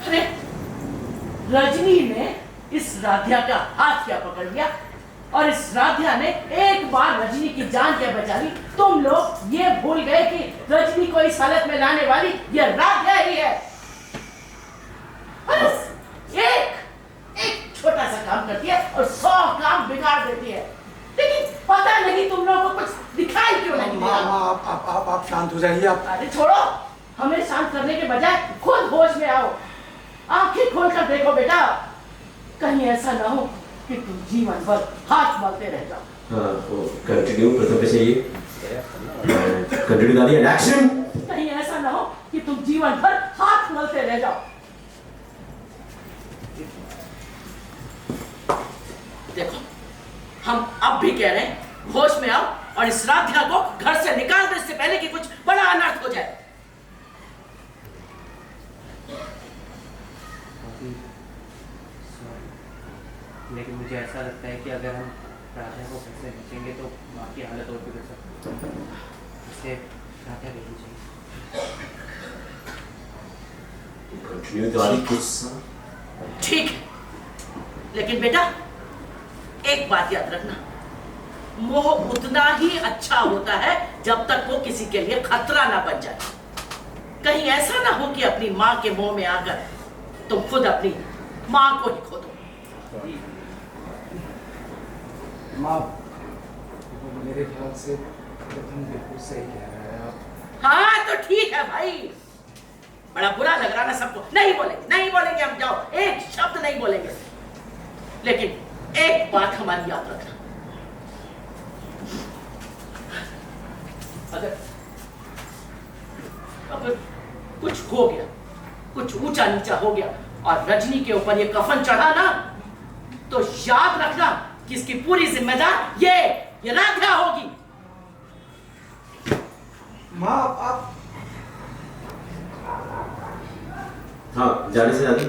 अरे रजनी ने इस राधिया का हाथ क्या पकड़ लिया और इस राधिया ने एक बार रजनी की जान क्या बचा ली। तुम लोग ये भूल गए कि रजनी को इस हालत में लाने वाली ये राधिया ही है। बस एक छोटा सा काम करती है और 100 काम बिगाड़ देती है। लेकिन पता नहीं तुम लोगों को कुछ दिखाई क्यों नहीं देता। आप शांत हो जाइए। आप अरे छोड़ो, हमें शांत करने के बजाय खुद होश में आओ। आंखें खोलकर देखो बेटा, कहीं ऐसा ना हो कि तुम जीवन भर हाथ मलते रह जाओ। हाँ, तो कंटिन्यू प्रथम पे चाहिए। कंटिन्यू दादी एंड एक्शन। कहीं ऐसा ना हो कि तुम जीवन भर हाथ मलते रह जाओ। देखो, हम अब भी कह रहे हैं होश में आओ और इस राधिया को घर से निकाल दो इससे पहले कि कुछ बड़ा अनर्थ हो जाए। लेकिन मुझे ऐसा लगता है कि अगर हम राधा को घर से भेजेंगे तो माँ की हालत और बिगड़ सकती है, इसलिए राधा भेजनी चाहिए। कंटिन्यू दादी कुछ ठीक है, लेकिन बेटा एक बात याद रखना, मोह उतना ही अच्छा होता है जब तक वो किसी के लिए खतरा ना बन जाए। कहीं ऐसा ना हो कि अपनी माँ के मोह में आकर तुम खुद अपनी माँ को ही खो दो। माँ, मेरे ख्याल से प्रथम बिल्कुल सही कह रहा है। आप हाँ तो ठीक है भाई, बड़ा बुरा लग रहा ना सबको। नहीं बोलेंगे हम, जाओ, एक शब्द नहीं बोलेंगे। लेकिन एक बात हमारी याद रखना, अगर कुछ हो गया, कुछ ऊंचा नीचा हो गया और रजनी के ऊपर ये कफन चढ़ा ना, तो याद रखना कि इसकी पूरी जिम्मेदार ये राधिया होगी। माँ, आप हाँ, जाने से दादी